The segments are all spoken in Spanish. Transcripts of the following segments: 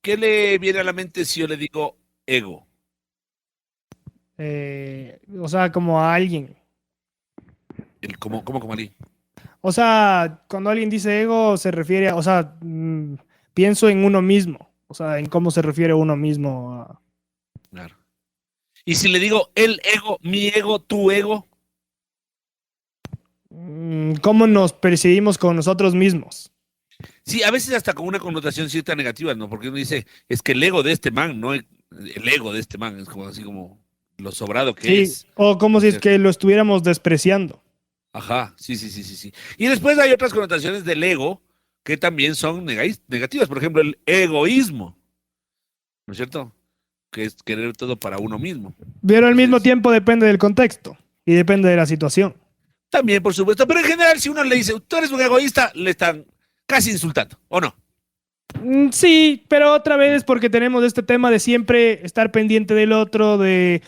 ¿Qué le viene a la mente si yo le digo ego? O sea, como a alguien. ¿Cómo como Ali? O sea, cuando alguien dice ego, se refiere a, o sea, pienso en uno mismo. O sea, en cómo se refiere uno mismo a... Claro. Y si le digo el ego, mi ego, tu ego, cómo nos percibimos con nosotros mismos. sí, a veces hasta con una connotación cierta negativa, ¿no? Porque uno dice, es que el ego de este man, ¿no? El ego de este man es como así como lo sobrado que Sí, es, o como ¿no es si es cierto? que lo estuviéramos despreciando. Ajá, sí, sí, sí, sí, sí. Y después hay otras connotaciones del ego que también son negativas. Por ejemplo, el egoísmo, ¿no es cierto? Que es querer todo para uno mismo. Pero al mismo Entonces, tiempo depende del contexto y depende de la situación. también, por supuesto, pero en general, si uno le dice, tú eres un egoísta, le están casi insultando, ¿o no? Sí, pero otra vez porque tenemos este tema de siempre estar pendiente del otro, de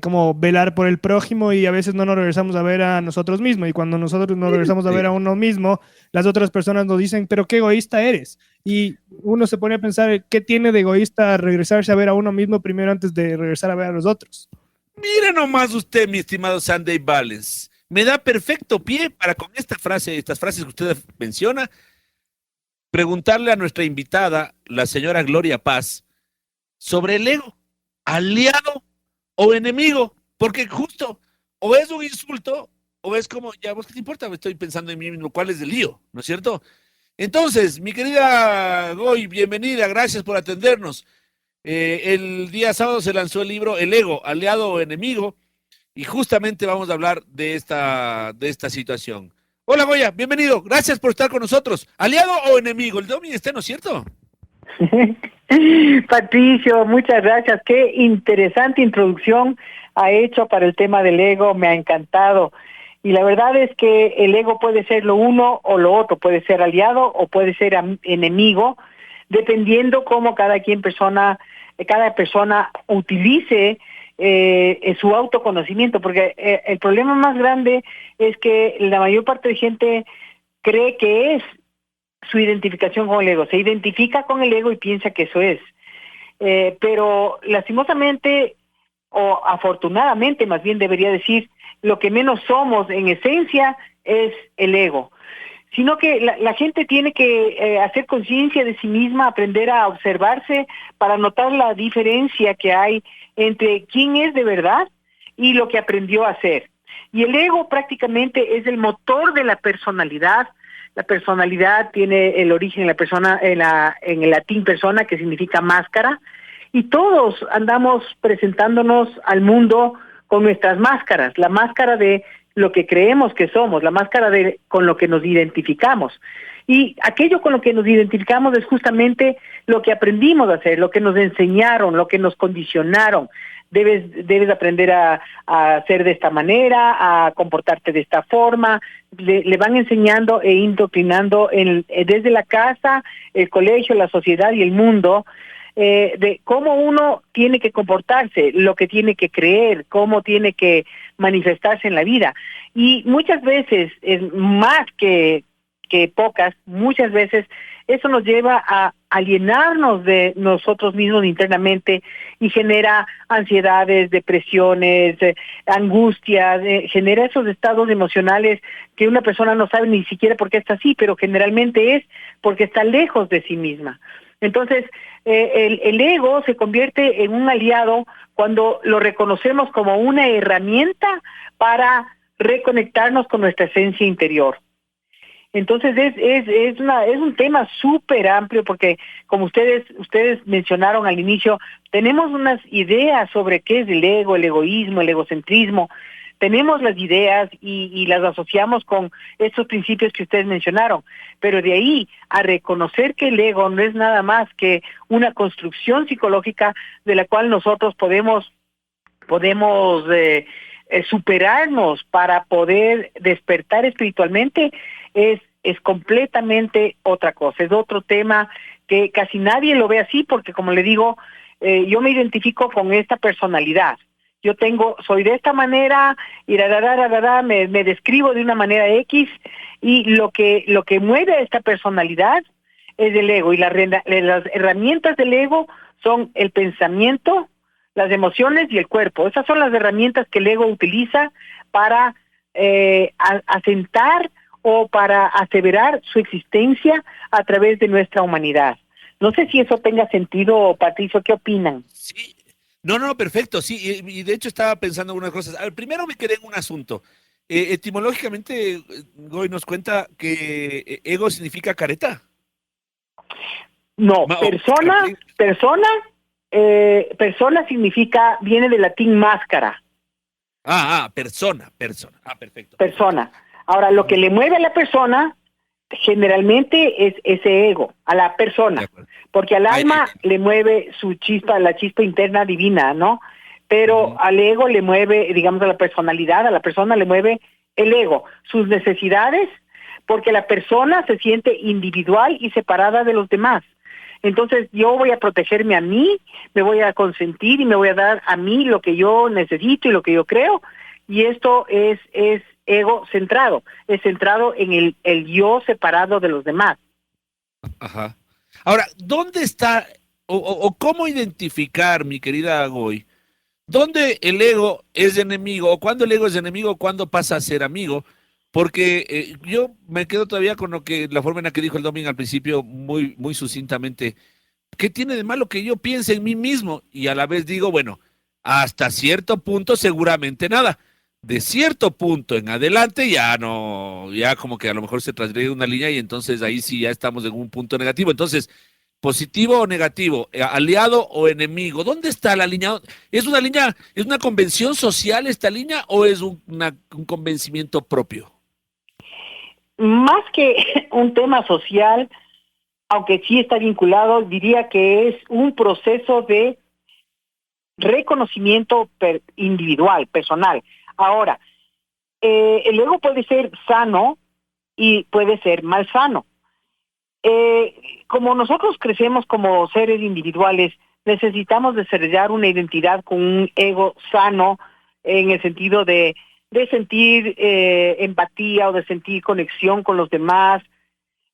como velar por el prójimo y a veces no nos regresamos a ver a nosotros mismos. Y cuando nosotros nos regresamos a ver a Sí. uno mismo, las otras personas nos dicen, pero qué egoísta eres. Y uno se pone a pensar, ¿qué tiene de egoísta regresarse a ver a uno mismo primero antes de regresar a ver a los otros? Mira nomás usted, mi estimado Sunday Valens. Me da perfecto pie para con esta frase, estas frases que usted menciona, preguntarle a nuestra invitada, la señora Gloria Paz, sobre el ego, aliado o enemigo, porque justo o es un insulto o es como, ya vos qué te importa, estoy pensando en mí mismo, cuál es el lío, ¿no es cierto? Entonces, mi querida Goy, bienvenida, gracias por atendernos. El día sábado se lanzó el libro El ego, aliado o enemigo, y justamente vamos a hablar de esta situación. Hola Goya, bienvenido, gracias por estar con nosotros. ¿Aliado o enemigo? El Domi está, ¿no es cierto? Patricio, muchas gracias. Qué interesante introducción ha hecho para el tema del ego, me ha encantado. Y la verdad es que el ego puede ser lo uno o lo otro, puede ser aliado o puede ser enemigo, dependiendo cómo cada persona utilice su autoconocimiento, porque el problema más grande es que la mayor parte de gente cree que es su identificación con el ego, se identifica con el ego y piensa que eso es. Pero lastimosamente, o afortunadamente más bien debería decir, lo que menos somos en esencia es el ego. Sino que la gente tiene que hacer conciencia de sí misma, aprender a observarse para notar la diferencia que hay entre quién es de verdad y lo que aprendió a hacer. Y el ego prácticamente es el motor de la personalidad. La personalidad tiene el origen en la persona, en el latín persona, que significa máscara, y todos andamos presentándonos al mundo con nuestras máscaras, la máscara de lo que creemos que somos, la máscara de con lo que nos identificamos. Y aquello con lo que nos identificamos es justamente lo que aprendimos a hacer, lo que nos enseñaron, lo que nos condicionaron. Debes aprender a hacer de esta manera, a comportarte de esta forma. Le van enseñando e indoctrinando desde la casa, el colegio, la sociedad y el mundo, de cómo uno tiene que comportarse, lo que tiene que creer, cómo tiene que manifestarse en la vida. Y muchas veces, es más que pocas, muchas veces eso nos lleva a alienarnos de nosotros mismos internamente y genera ansiedades, depresiones, angustias, genera esos estados emocionales que una persona no sabe ni siquiera por qué está así, pero generalmente es porque está lejos de sí misma. Entonces, el ego se convierte en un aliado cuando lo reconocemos como una herramienta para reconectarnos con nuestra esencia interior. Entonces es un tema súper amplio porque como ustedes mencionaron al inicio, tenemos unas ideas sobre qué es el ego, el egoísmo, el egocentrismo. Tenemos las ideas y las asociamos con estos principios que ustedes mencionaron, pero de ahí a reconocer que el ego no es nada más que una construcción psicológica de la cual nosotros podemos superarnos para poder despertar espiritualmente, es completamente otra cosa, es otro tema que casi nadie lo ve así porque, como le digo, yo me identifico con esta personalidad. Soy de esta manera y me describo de una manera X, y lo que mueve a esta personalidad es el ego, y las herramientas del ego son el pensamiento, las emociones y el cuerpo. Esas son las herramientas que el ego utiliza para asentar o para aseverar su existencia a través de nuestra humanidad. No sé si eso tenga sentido, Patricio, ¿qué opinan? Sí, no, perfecto, sí, y de hecho estaba pensando algunas cosas. A ver, primero me quedé en un asunto. Etimológicamente, Goy nos cuenta que ego significa careta. No, O persona significa, viene del latín máscara, persona. Perfecto. persona. Ahora, lo que le mueve a la persona generalmente es ese ego, a la De persona, acuerdo. porque al alma le mueve su chispa, la chispa interna divina, ¿no? Pero al ego le mueve, digamos, a la personalidad, a la persona le mueve el ego, sus necesidades, porque la persona se siente individual y separada de los demás. Entonces yo voy a protegerme a mí, me voy a consentir y me voy a dar a mí lo que yo necesito y lo que yo creo, y esto es ego centrado, es centrado en el yo separado de los demás. Ajá. Ahora, ¿dónde está o cómo identificar, mi querida Goy, dónde el ego es enemigo o cuándo el ego es enemigo, cuándo pasa a ser amigo? Porque yo me quedo todavía con lo que la forma en la que dijo el Domingo al principio, muy sucintamente. ¿Qué tiene de malo que yo piense en mí mismo? Y a la vez digo, bueno, hasta cierto punto seguramente nada. De cierto punto en adelante ya no, ya como que a lo mejor se transgrede una línea y entonces ahí sí ya estamos en un punto negativo. Entonces, positivo o negativo, aliado o enemigo, ¿dónde está la línea? ¿Es una línea, es una convención social esta línea o es un convencimiento propio? Más que un tema social, aunque sí está vinculado, diría que es un proceso de reconocimiento individual, personal. Ahora, el ego puede ser sano y puede ser malsano. Como nosotros crecemos como seres individuales, necesitamos desarrollar una identidad con un ego sano en el sentido de sentir empatía o de sentir conexión con los demás,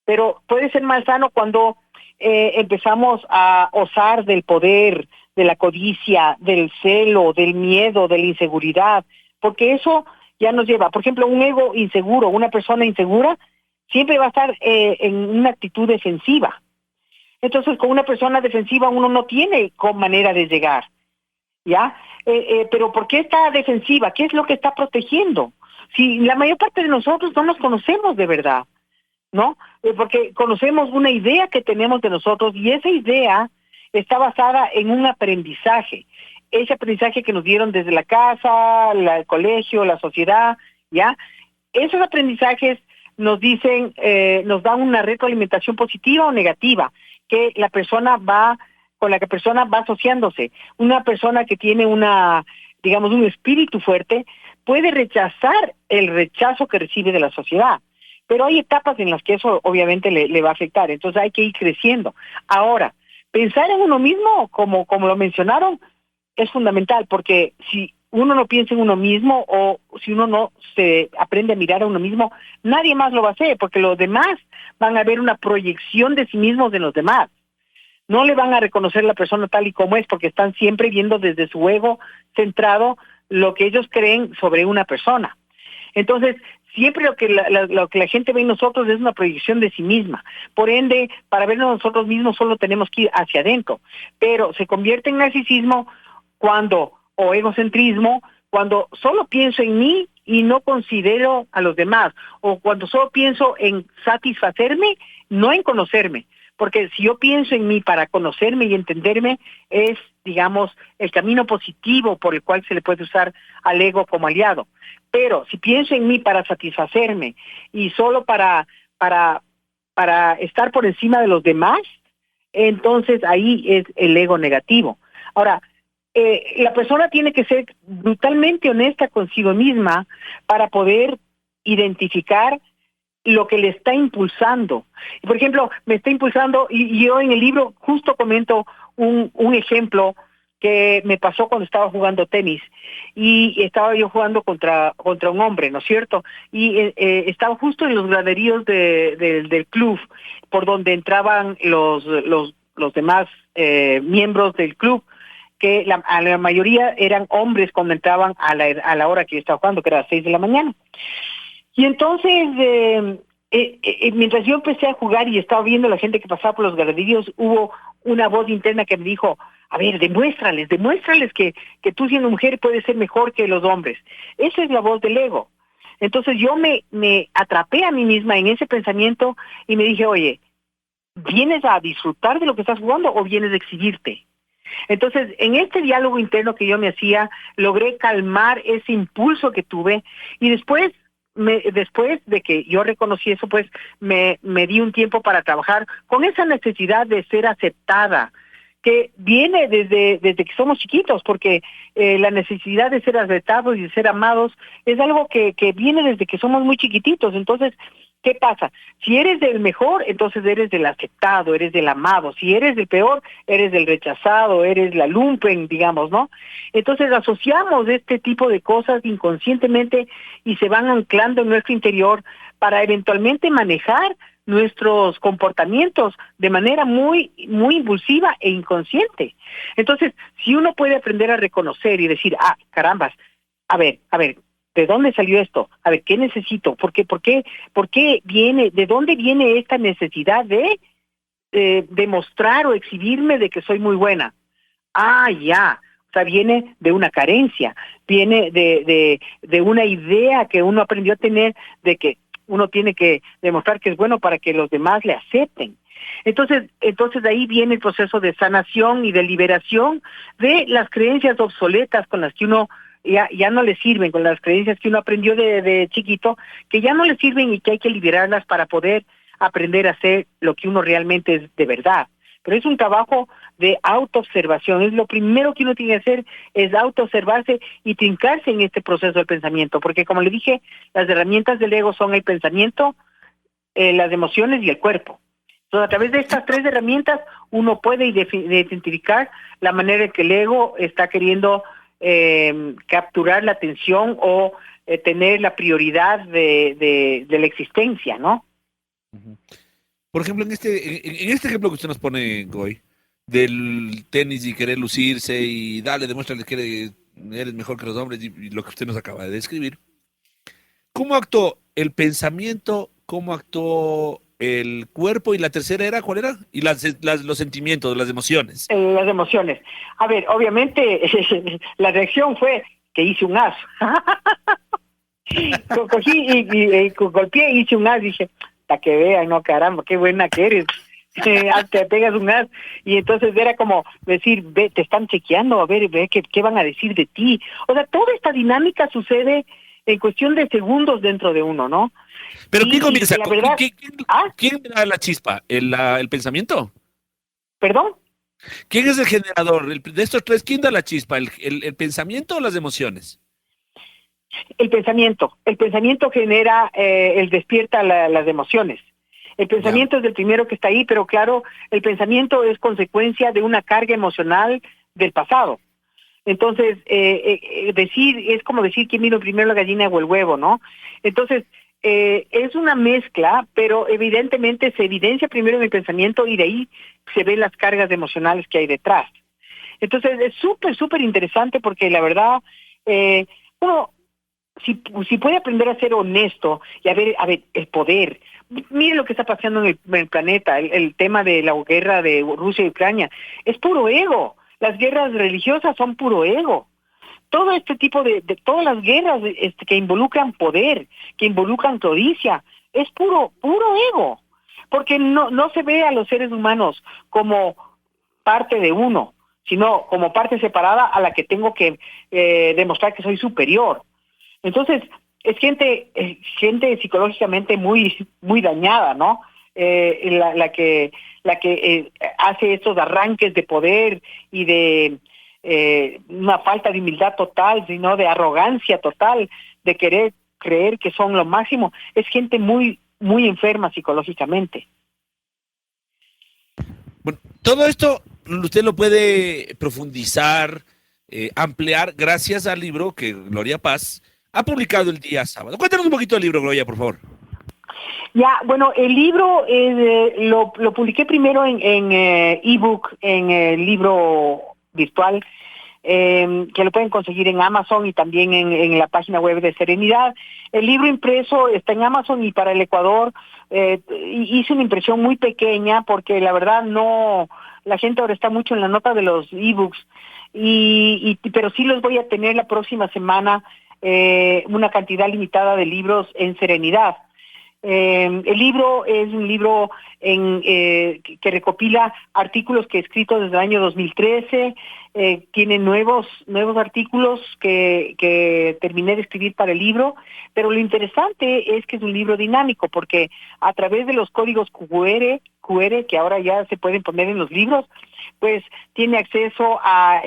pero puede ser malsano cuando empezamos a osar del poder, de la codicia, del celo, del miedo, de la inseguridad, porque eso ya nos lleva, por ejemplo, un ego inseguro, una persona insegura, siempre va a estar en una actitud defensiva. Entonces, con una persona defensiva uno no tiene manera de llegar, ¿ya? Pero ¿por qué está defensiva? ¿Qué es lo que está protegiendo? Si la mayor parte de nosotros no nos conocemos de verdad, ¿no? Porque conocemos una idea que tenemos de nosotros y esa idea está basada en un aprendizaje. Ese aprendizaje que nos dieron desde la casa, el colegio, la sociedad, ¿ya? Esos aprendizajes nos dicen, nos dan una retroalimentación positiva o negativa, que la persona con la que la persona va asociándose. Una persona que tiene digamos, un espíritu fuerte, puede rechazar el rechazo que recibe de la sociedad. Pero hay etapas en las que eso obviamente le va a afectar, entonces hay que ir creciendo. Ahora, pensar en uno mismo, como lo mencionaron, es fundamental, porque si uno no piensa en uno mismo o si uno no se aprende a mirar a uno mismo, nadie más lo va a hacer, porque los demás van a ver una proyección de sí mismos en los demás. No le van a reconocer a la persona tal y como es, porque están siempre viendo desde su ego centrado lo que ellos creen sobre una persona. Entonces, siempre lo que la gente ve en nosotros es una proyección de sí misma. Por ende, para vernos nosotros mismos solo tenemos que ir hacia adentro. Pero se convierte en narcisismo o egocentrismo, cuando solo pienso en mí y no considero a los demás, o cuando solo pienso en satisfacerme, no en conocerme. Porque si yo pienso en mí para conocerme y entenderme, es, digamos, el camino positivo por el cual se le puede usar al ego como aliado. Pero si pienso en mí para satisfacerme y solo para estar por encima de los demás, entonces ahí es el ego negativo. Ahora, la persona tiene que ser brutalmente honesta consigo misma para poder identificar lo que le está impulsando. Por ejemplo, me está impulsando, y yo en el libro justo comento un ejemplo que me pasó cuando estaba jugando tenis y estaba yo jugando contra un hombre, ¿no es cierto? Y estaba justo en los graderíos del club por donde entraban los demás miembros del club, que a la mayoría eran hombres cuando entraban a la hora que yo estaba jugando, que era a las 6 de la mañana. Y entonces, mientras yo empecé a jugar y estaba viendo a la gente que pasaba por los graderíos, hubo una voz interna que me dijo, a ver, demuéstrales que tú siendo mujer puedes ser mejor que los hombres. Esa es la voz del ego. Entonces yo me atrapé a mí misma en ese pensamiento y me dije, oye, ¿vienes a disfrutar de lo que estás jugando o vienes a exhibirte? Entonces, en este diálogo interno que yo me hacía, logré calmar ese impulso que tuve y después de que yo reconocí eso, pues me di un tiempo para trabajar con esa necesidad de ser aceptada, que viene desde que somos chiquitos, porque la necesidad de ser aceptados y de ser amados es algo que viene desde que somos muy chiquititos. Entonces, ¿qué pasa? Si eres del mejor, entonces eres del aceptado, eres del amado. Si eres del peor, eres del rechazado, eres la lumpen, digamos, ¿no? Entonces asociamos este tipo de cosas inconscientemente y se van anclando en nuestro interior para eventualmente manejar nuestros comportamientos de manera muy, muy impulsiva e inconsciente. Entonces, si uno puede aprender a reconocer y decir, carambas, a ver, ¿de dónde salió esto? A ver, ¿qué necesito? ¿Por qué viene? ¿De dónde viene esta necesidad de demostrar o exhibirme de que soy muy buena? Ya. O sea, viene de una carencia, viene de una idea que uno aprendió a tener de que uno tiene que demostrar que es bueno para que los demás le acepten. Entonces de ahí viene el proceso de sanación y de liberación de las creencias obsoletas con las que uno ya no le sirven, con las creencias que uno aprendió de chiquito, que ya no le sirven y que hay que liberarlas para poder aprender a hacer lo que uno realmente es de verdad. Pero es un trabajo de autoobservación. Es lo primero que uno tiene que hacer, es autoobservarse y trincarse en este proceso del pensamiento. Porque como le dije, las herramientas del ego son el pensamiento, las emociones y el cuerpo. Entonces, a través de estas tres herramientas, uno puede identificar la manera en que el ego está queriendo capturar la atención o tener la prioridad de la existencia, ¿no? Por ejemplo, en este ejemplo que usted nos pone, Goy, del tenis y querer lucirse y demuéstrale que eres mejor que los hombres y lo que usted nos acaba de describir, ¿cómo actuó el pensamiento? ¿Cómo actuó el cuerpo? Y la tercera era, ¿cuál era? Y los sentimientos, las emociones. Las emociones. A ver, obviamente la reacción fue que hice un as. Cogí y golpeé y hice un as. Dije, para que vean, no, caramba, qué buena que eres. Te pegas un as. Y entonces era como decir, ve, te están chequeando, a ver, ve qué van a decir de ti. O sea, toda esta dinámica sucede en cuestión de segundos dentro de uno, ¿no? ¿Pero quién comienza? La verdad, ¿Quién da la chispa? ¿El pensamiento? ¿Perdón? ¿Quién es el generador? De estos tres, ¿quién da la chispa? ¿El pensamiento o las emociones? El pensamiento. El pensamiento genera, despierta las emociones. El pensamiento es el primero que está ahí, pero claro, el pensamiento es consecuencia de una carga emocional del pasado. Entonces, es como decir quién vino primero, la gallina o el huevo, ¿no? Entonces, es una mezcla, pero evidentemente se evidencia primero en el pensamiento y de ahí se ven las cargas emocionales que hay detrás. Entonces, es súper interesante porque la verdad, uno, si puede aprender a ser honesto y a ver el poder. Mire lo que está pasando en el planeta, el tema de la guerra de Rusia y Ucrania. Es puro ego. Las guerras religiosas son puro ego. Todo este tipo de todas las guerras que involucran poder, que involucran codicia, es puro ego. Porque no se ve a los seres humanos como parte de uno, sino como parte separada a la que tengo que demostrar que soy superior. Entonces, es gente psicológicamente muy dañada, ¿no? La que hace estos arranques de poder y de una falta de humildad total, sino de arrogancia total, de querer creer que son lo máximo. Es gente muy enferma psicológicamente. Bueno, todo esto usted lo puede profundizar, ampliar, gracias al libro que Gloria Paz ha publicado el día sábado. Cuéntanos un poquito del libro, Gloria, por favor. Ya, bueno, el libro lo publiqué primero en ebook, en el libro virtual, que lo pueden conseguir en Amazon y también en la página web de Serenidad. El libro impreso está en Amazon y para el Ecuador hice una impresión muy pequeña porque la verdad la gente ahora está mucho en la nota de los ebooks, pero sí los voy a tener la próxima semana, una cantidad limitada de libros en Serenidad. El libro es un libro que recopila artículos que he escrito desde el año 2013, tiene nuevos artículos que terminé de escribir para el libro, pero lo interesante es que es un libro dinámico porque a través de los códigos QR que ahora ya se pueden poner en los libros, pues tiene acceso a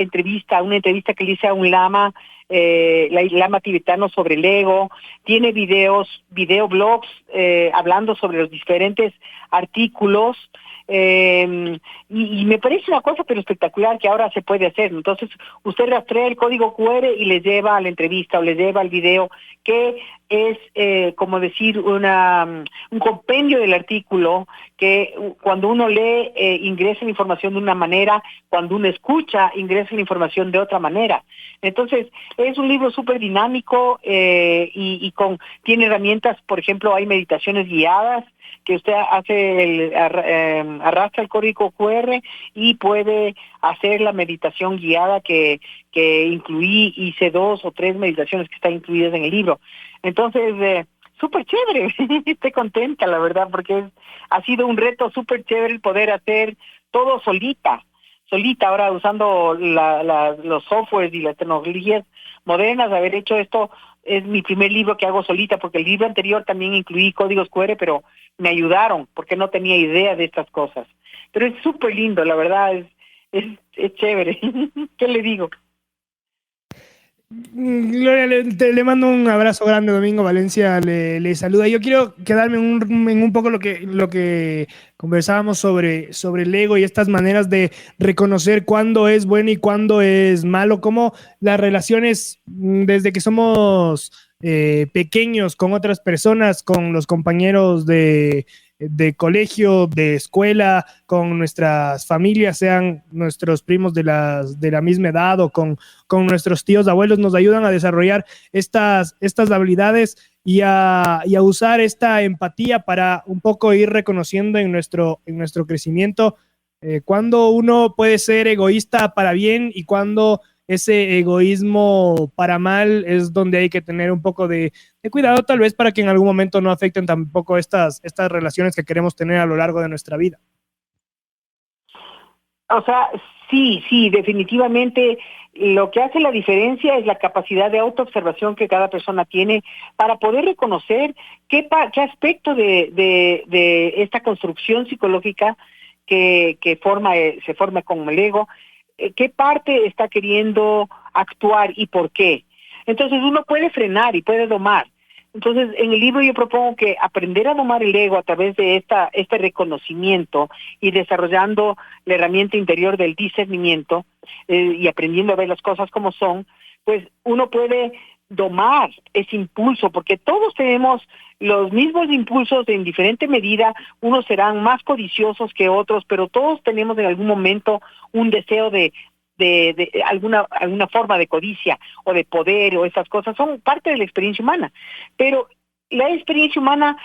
una entrevista que le hice a un lama, lama tibetano sobre el ego, tiene videoblogs hablando sobre los diferentes artículos, y me parece una cosa pero espectacular que ahora se puede hacer. Entonces usted rastrea el código QR y le lleva a la entrevista o le lleva al video, que es como decir un compendio del artículo, que cuando uno lee ingresa la información de una manera, cuando uno escucha ingresa la información de otra manera. Entonces es un libro súper dinámico, tiene herramientas. Por ejemplo, hay meditaciones guiadas que usted arrastra el código QR y puede hacer la meditación guiada que hice 2 o 3 meditaciones que están incluidas en el libro. Entonces, súper chévere, estoy contenta, la verdad, porque ha sido un reto súper chévere el poder hacer todo solita, ahora usando los softwares y las tecnologías modernas. Haber hecho esto es mi primer libro que hago solita, porque el libro anterior también incluí códigos QR, pero me ayudaron porque no tenía idea de estas cosas. Pero es súper lindo, la verdad, es chévere. ¿Qué le digo? Gloria, le mando un abrazo grande. Domingo Valencia le saluda. Yo quiero quedarme en un poco lo que conversábamos sobre el ego y estas maneras de reconocer cuándo es bueno y cuándo es malo, cómo las relaciones desde que somos pequeños con otras personas, con los compañeros de colegio, de escuela, con nuestras familias, sean nuestros primos de la misma edad o con nuestros tíos, abuelos, nos ayudan a desarrollar estas habilidades y a usar esta empatía para un poco ir reconociendo en nuestro crecimiento cuando uno puede ser egoísta para bien y cuando ese egoísmo para mal es donde hay que tener un poco de cuidado, tal vez, para que en algún momento no afecten tampoco estas relaciones que queremos tener a lo largo de nuestra vida. O sea, sí, definitivamente lo que hace la diferencia es la capacidad de autoobservación que cada persona tiene para poder reconocer qué aspecto de esta construcción psicológica que se forma con el ego, qué parte está queriendo actuar y por qué. Entonces uno puede frenar y puede domar. Entonces en el libro yo propongo que aprender a domar el ego a través de este reconocimiento y desarrollando la herramienta interior del discernimiento y aprendiendo a ver las cosas como son, pues uno puede domar ese impulso, porque todos tenemos los mismos impulsos en diferente medida. Unos serán más codiciosos que otros, pero todos tenemos en algún momento un deseo de alguna forma de codicia o de poder, o esas cosas son parte de la experiencia humana. Pero la experiencia humana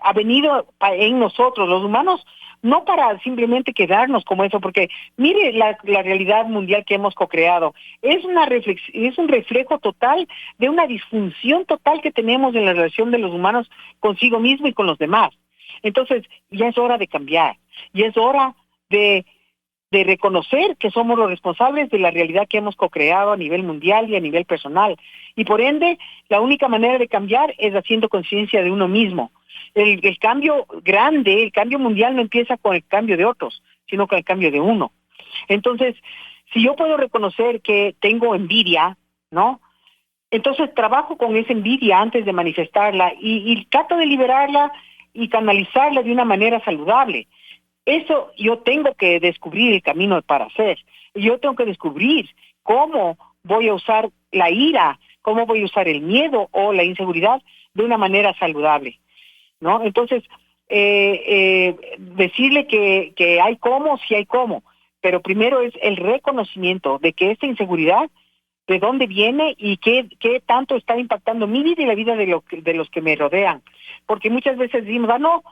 ha venido en nosotros, los humanos, no para simplemente quedarnos como eso, porque mire la realidad mundial que hemos co-creado. Es un reflejo total de una disfunción total que tenemos en la relación de los humanos consigo mismo y con los demás. Entonces, ya es hora de cambiar, ya es hora de reconocer que somos los responsables de la realidad que hemos co-creado a nivel mundial y a nivel personal. Y por ende, la única manera de cambiar es haciendo conciencia de uno mismo. El cambio grande, el cambio mundial no empieza con el cambio de otros, sino con el cambio de uno. Entonces, si yo puedo reconocer que tengo envidia, ¿no? Entonces trabajo con esa envidia antes de manifestarla y trato de liberarla y canalizarla de una manera saludable. Eso yo tengo que descubrir el camino para hacer. Yo tengo que descubrir cómo voy a usar la ira, cómo voy a usar el miedo o la inseguridad de una manera saludable, ¿no? Entonces, decirle que hay cómo, sí hay cómo, pero primero es el reconocimiento de que esta inseguridad, de dónde viene y qué tanto está impactando mi vida y la vida de los que me rodean. Porque muchas veces decimos, no,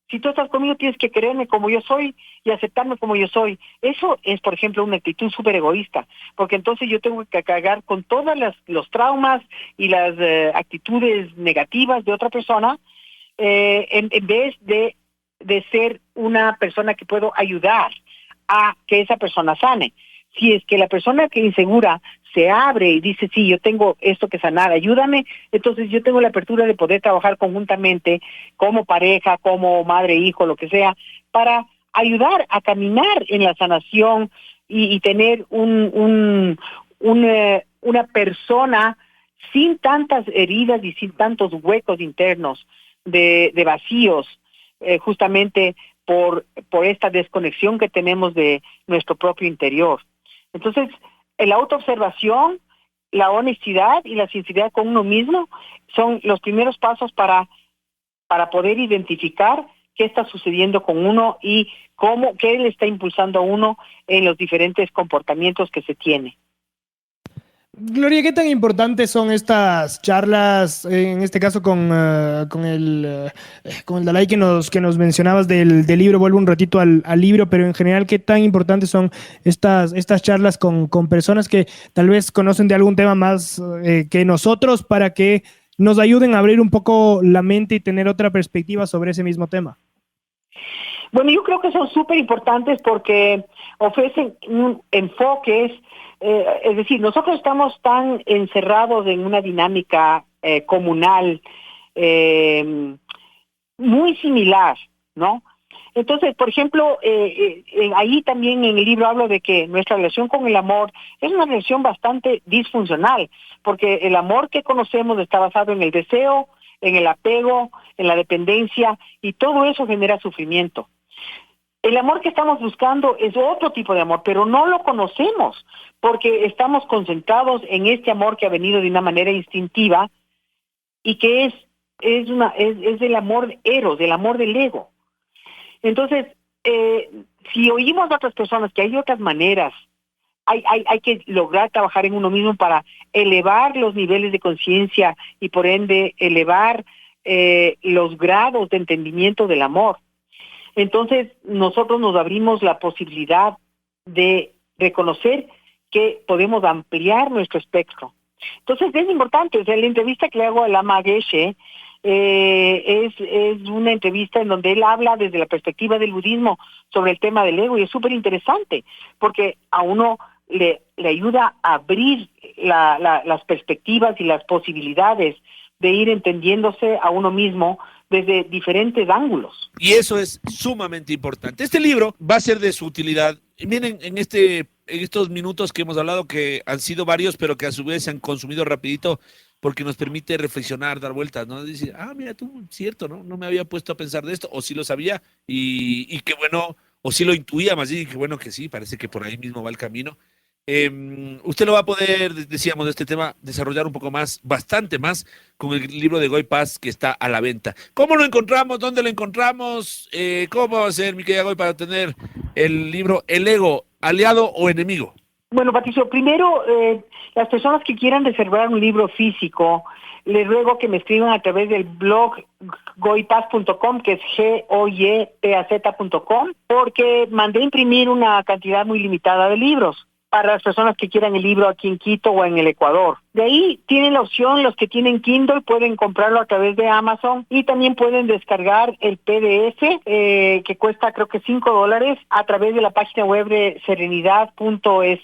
si tú estás conmigo tienes que quererme como yo soy y aceptarme como yo soy. Eso es, por ejemplo, una actitud súper egoísta, porque entonces yo tengo que cargar con todos los traumas y las actitudes negativas de otra persona, en vez de ser una persona que puedo ayudar a que esa persona sane. Si es que la persona que es insegura se abre y dice, sí, yo tengo esto que sanar, ayúdame, entonces yo tengo la apertura de poder trabajar conjuntamente como pareja, como madre, hijo, lo que sea, para ayudar a caminar en la sanación y tener una persona sin tantas heridas y sin tantos huecos internos de vacíos, justamente por esta desconexión que tenemos de nuestro propio interior. Entonces, la autoobservación, la honestidad y la sinceridad con uno mismo son los primeros pasos para poder identificar qué está sucediendo con uno y qué le está impulsando a uno en los diferentes comportamientos que se tiene. Gloria, ¿qué tan importantes son estas charlas, en este caso con el Dalai que nos mencionabas del libro? Vuelvo un ratito al libro, pero en general, ¿qué tan importantes son estas charlas con personas que tal vez conocen de algún tema más que nosotros, para que nos ayuden a abrir un poco la mente y tener otra perspectiva sobre ese mismo tema? Bueno, yo creo que son súper importantes porque ofrecen enfoques. Es decir, nosotros estamos tan encerrados en una dinámica comunal muy similar, ¿no? Entonces, por ejemplo, ahí también en el libro hablo de que nuestra relación con el amor es una relación bastante disfuncional, porque el amor que conocemos está basado en el deseo, en el apego, en la dependencia, y todo eso genera sufrimiento. El amor que estamos buscando es otro tipo de amor, pero no lo conocemos porque estamos concentrados en este amor que ha venido de una manera instintiva y que es el amor eros, el amor del ego. Entonces, si oímos a otras personas que hay otras maneras, hay que lograr trabajar en uno mismo para elevar los niveles de conciencia y por ende elevar los grados de entendimiento del amor. Entonces, nosotros nos abrimos la posibilidad de reconocer que podemos ampliar nuestro espectro. Entonces, es importante. O sea, la entrevista que le hago a Lama Geshe es una entrevista en donde él habla desde la perspectiva del budismo sobre el tema del ego, y es súper interesante porque a uno le ayuda a abrir las perspectivas y las posibilidades de ir entendiéndose a uno mismo desde diferentes ángulos. Y eso es sumamente importante. Este libro va a ser de su utilidad. Miren, en estos minutos que hemos hablado, que han sido varios, pero que a su vez se han consumido rapidito, porque nos permite reflexionar, dar vueltas, ¿no? Decir, mira tú, cierto, ¿no? No me había puesto a pensar de esto, o sí lo sabía, y qué bueno, o sí lo intuía, más bien, qué bueno que sí, parece que por ahí mismo va el camino. Usted lo va a poder, decíamos, de este tema, desarrollar un poco más, bastante más, con el libro de Goy Paz que está a la venta. ¿Cómo lo encontramos? ¿Dónde lo encontramos? ¿Cómo va a ser, mi querida Goy, para tener el libro El Ego, aliado o enemigo? Bueno, Patricio, primero, las personas que quieran reservar un libro físico, les ruego que me escriban a través del blog goypaz.com, que es goypaz.com, porque mandé imprimir una cantidad muy limitada de libros para las personas que quieran el libro aquí en Quito o en el Ecuador. De ahí tienen la opción, los que tienen Kindle pueden comprarlo a través de Amazon, y también pueden descargar el PDF que cuesta creo que $5 a través de la página web de serenidad.es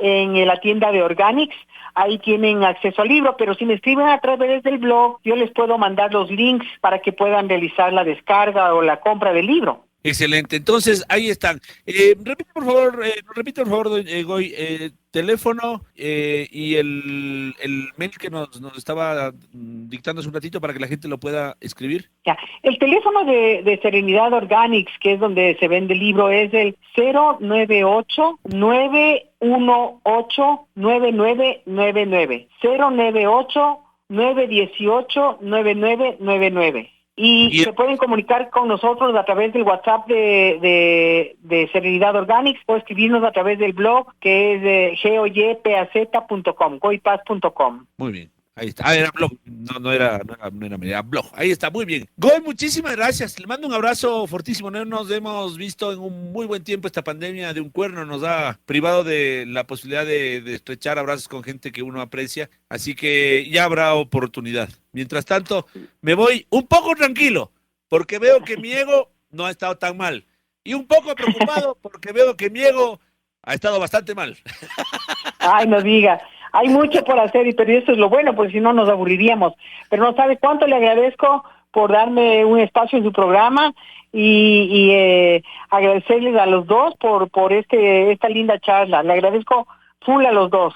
en la tienda de Organics. Ahí tienen acceso al libro, pero si me escriben a través del blog, yo les puedo mandar los links para que puedan realizar la descarga o la compra del libro. Excelente. Entonces, ahí están. Repite por favor, Goy, teléfono y el mail que nos estaba dictando hace un ratito para que la gente lo pueda escribir. Ya. El teléfono de Serenidad Organics, que es donde se vende el libro, es el 098-918-9999. 098-918-9999. Y se pueden comunicar con nosotros a través del WhatsApp de Serenidad Organics o escribirnos a través del blog que es de goypaz.com, goypaz.com. Muy bien. Ahí está. Ah, era blog. No era blog. Ahí está, muy bien. Goy, muchísimas gracias. Le mando un abrazo fortísimo. No nos hemos visto en un muy buen tiempo. Esta pandemia de un cuerno nos ha privado de la posibilidad de estrechar abrazos con gente que uno aprecia. Así que ya habrá oportunidad. Mientras tanto, me voy un poco tranquilo, porque veo que mi ego no ha estado tan mal. Y un poco preocupado, porque veo que mi ego ha estado bastante mal. Ay, no diga. Hay mucho por hacer, pero eso es lo bueno, porque si no nos aburriríamos. Pero no sabe cuánto le agradezco por darme un espacio en su programa y agradecerles a los dos por esta linda charla. Le agradezco full a los dos.